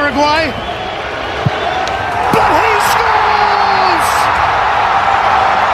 Paraguay. But he scores!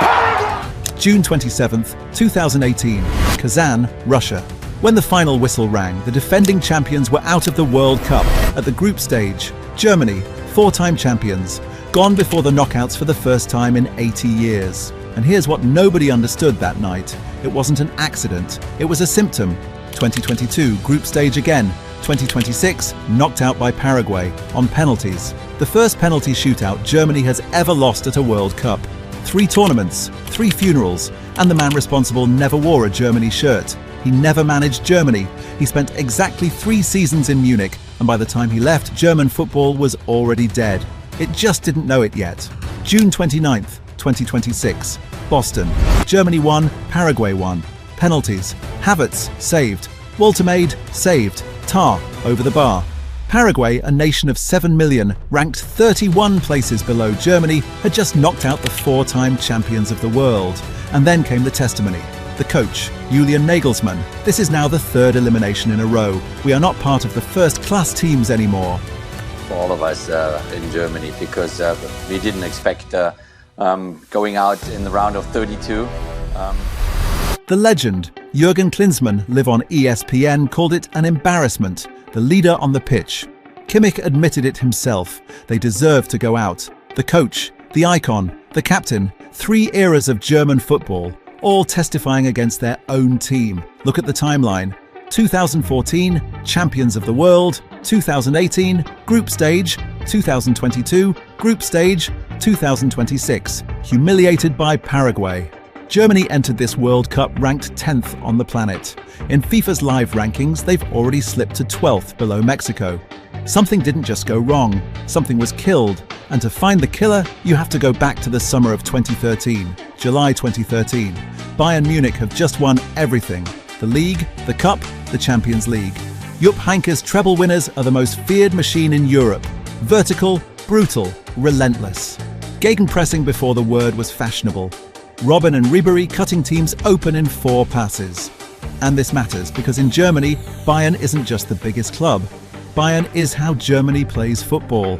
Paraguay! June 27th, 2018, Kazan, Russia. When the final whistle rang, the defending champions were out of the World Cup. At the group stage, Germany, four-time champions, gone before the knockouts for the first time in 80 years. And here's what nobody understood that night. It wasn't an accident, it was a symptom. 2022, group stage again. 2026, knocked out by Paraguay on penalties. The first penalty shootout Germany has ever lost at a World Cup. 3 tournaments, 3 funerals, and the man responsible never wore a Germany shirt. He never managed Germany. He spent exactly 3 seasons in Munich, and by the time he left, German football was already dead. It just didn't know it yet. June 29th, 2026, Boston. Germany won, Paraguay won. Penalties. Havertz, saved. Woltemade, saved. Tar, over the bar. Paraguay, a nation of 7 million, ranked 31 places below Germany, had just knocked out the 4-time champions of the world. And then came the testimony. The coach, Julian Nagelsmann. This is now the 3rd elimination in a row. We are not part of the first-class teams anymore. For all of us in Germany, because we didn't expect going out in the round of 32. The legend, Jürgen Klinsmann, live on ESPN, called it an embarrassment. The leader on the pitch. Kimmich admitted it himself. They deserved to go out. The coach, the icon, the captain, 3 eras of German football, all testifying against their own team. Look at the timeline. 2014, champions of the world. 2018, group stage. 2022, group stage. 2026, humiliated by Paraguay. Germany entered this World Cup ranked 10th on the planet. In FIFA's live rankings, they've already slipped to 12th below Mexico. Something didn't just go wrong, something was killed. And to find the killer, you have to go back to the summer of 2013, July 2013. Bayern Munich have just won everything. The league, the cup, the Champions League. Jupp Heynckes' treble winners are the most feared machine in Europe. Vertical, brutal, relentless. Gegenpressing before the word was fashionable. Robben and Ribéry cutting teams open in 4 passes. And this matters because in Germany, Bayern isn't just the biggest club. Bayern is how Germany plays football.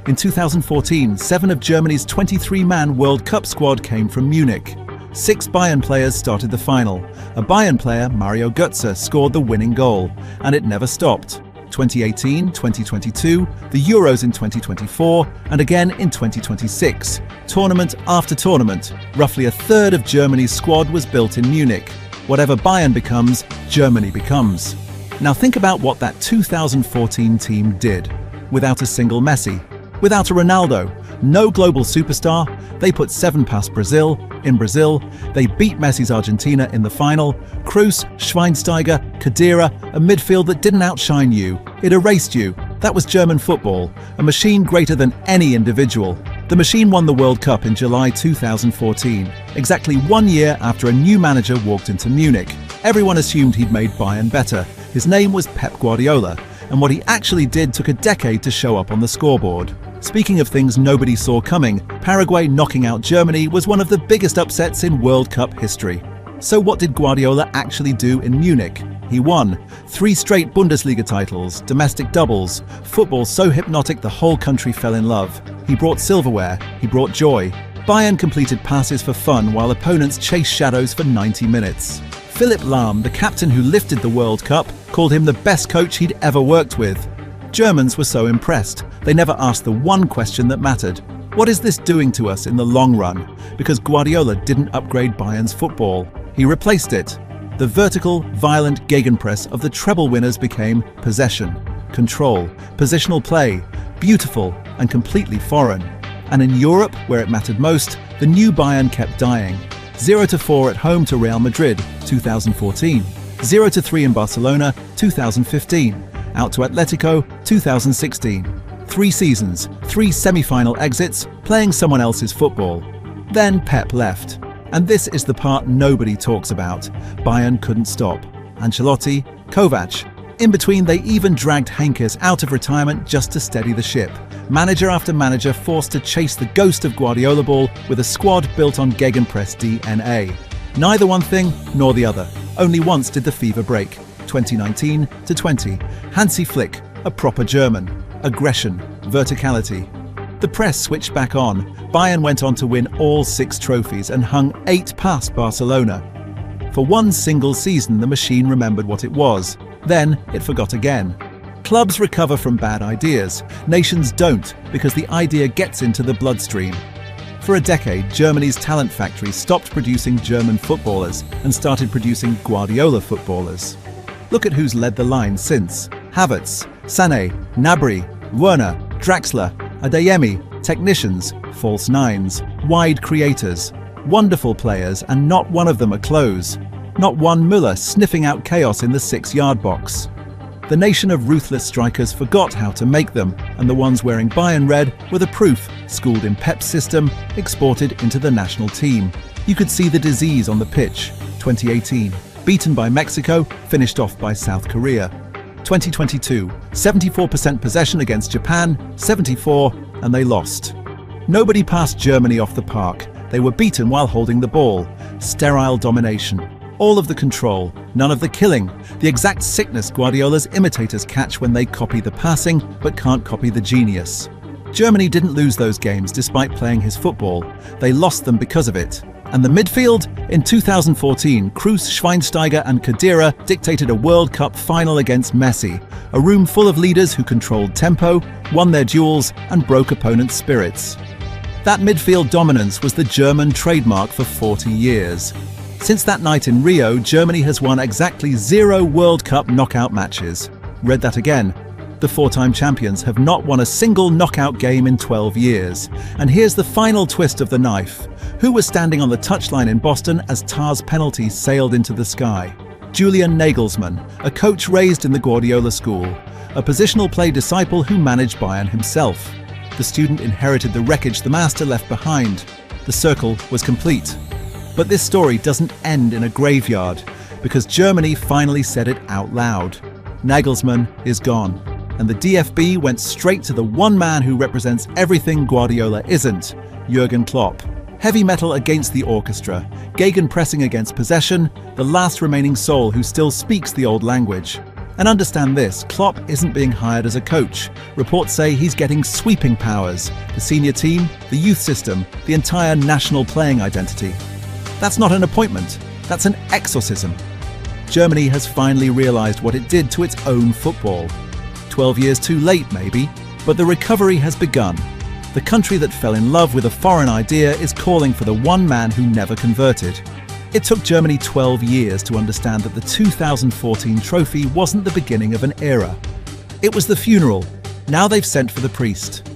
In 2014, 7 of Germany's 23-man World Cup squad came from Munich. 6 Bayern players started the final. A Bayern player, Mario Götze, scored the winning goal. And it never stopped. 2018, 2022, the Euros in 2024, and again in 2026. Tournament after tournament, roughly a third of Germany's squad was built in Munich. Whatever Bayern becomes, Germany becomes. Now think about what that 2014 team did. Without a single Messi, without a Ronaldo, no global superstar, they put 7 past Brazil. In Brazil, they beat Messi's Argentina in the final. Kroos, Schweinsteiger, Khedira, a midfield that didn't outshine you. It erased you. That was German football, a machine greater than any individual. The machine won the World Cup in July 2014, exactly 1 year after a new manager walked into Munich. Everyone assumed he'd made Bayern better. His name was Pep Guardiola, and what he actually did took a decade to show up on the scoreboard. Speaking of things nobody saw coming, Paraguay knocking out Germany was one of the biggest upsets in World Cup history. So what did Guardiola actually do in Munich? He won 3 straight Bundesliga titles, domestic doubles, football so hypnotic the whole country fell in love. He brought silverware, he brought joy. Bayern completed passes for fun while opponents chased shadows for 90 minutes. Philipp Lahm, the captain who lifted the World Cup, called him the best coach he'd ever worked with. Germans were so impressed, they never asked the one question that mattered. What is this doing to us in the long run? Because Guardiola didn't upgrade Bayern's football. He replaced it. The vertical, violent gegenpress of the treble winners became possession, control, positional play, beautiful and completely foreign. And in Europe, where it mattered most, the new Bayern kept dying. 0-4 at home to Real Madrid, 2014. 0-3 in Barcelona, 2015. Out to Atletico, 2016. 3 seasons, 3 semi-final exits, playing someone else's football. Then Pep left. And this is the part nobody talks about. Bayern couldn't stop. Ancelotti, Kovac. In between, they even dragged Heynckes out of retirement just to steady the ship. Manager after manager forced to chase the ghost of Guardiola ball with a squad built on gegenpress DNA. Neither one thing nor the other. Only once did the fever break. 2019-20. Hansi Flick, a proper German. aggression, verticality. The press switched back on. Bayern went on to win all 6 trophies and hung 8 past Barcelona. For one single season, the machine remembered what it was. Then it forgot again. Clubs recover from bad ideas. Nations don't, because the idea gets into the bloodstream. For a decade, Germany's talent factory stopped producing German footballers and started producing Guardiola footballers. Look at who's led the line since. Havertz, Sané, Gnabry, Werner, Draxler, Adeyemi, technicians, false nines, wide creators, wonderful players, and not one of them a close. Not one Müller sniffing out chaos in the 6-yard box. The nation of ruthless strikers forgot how to make them, and the ones wearing Bayern red were the proof, schooled in Pep's system, exported into the national team. You could see the disease on the pitch. 2018, beaten by Mexico, finished off by South Korea. 2022, 74% possession against Japan, 74, and they lost. Nobody passed Germany off the park. They were beaten while holding the ball. Sterile domination. All of the control, none of the killing. The exact sickness Guardiola's imitators catch when they copy the passing, but can't copy the genius. Germany didn't lose those games despite playing his football. They lost them because of it. And the midfield? In 2014, Kroos, Schweinsteiger and Khedira dictated a World Cup final against Messi, a room full of leaders who controlled tempo, won their duels and broke opponents' spirits. That midfield dominance was the German trademark for 40 years. Since that night in Rio, Germany has won exactly 0 World Cup knockout matches. Read that again. The 4-time champions have not won a single knockout game in 12 years. And here's the final twist of the knife. Who was standing on the touchline in Boston as Tar's penalty sailed into the sky? Julian Nagelsmann, a coach raised in the Guardiola school, a positional play disciple who managed Bayern himself. The student inherited the wreckage the master left behind. The circle was complete. But this story doesn't end in a graveyard, because Germany finally said it out loud. Nagelsmann is gone, and the DFB went straight to the one man who represents everything Guardiola isn't, Jurgen Klopp. Heavy metal against the orchestra, gegenpressing against possession, the last remaining soul who still speaks the old language. And understand this, Klopp isn't being hired as a coach. Reports say he's getting sweeping powers. The senior team, the youth system, the entire national playing identity. That's not an appointment, that's an exorcism. Germany has finally realised what it did to its own football. 12 years too late, maybe, but the recovery has begun. The country that fell in love with a foreign idea is calling for the one man who never converted. It took Germany 12 years to understand that the 2014 trophy wasn't the beginning of an era. It was the funeral. Now they've sent for the priest.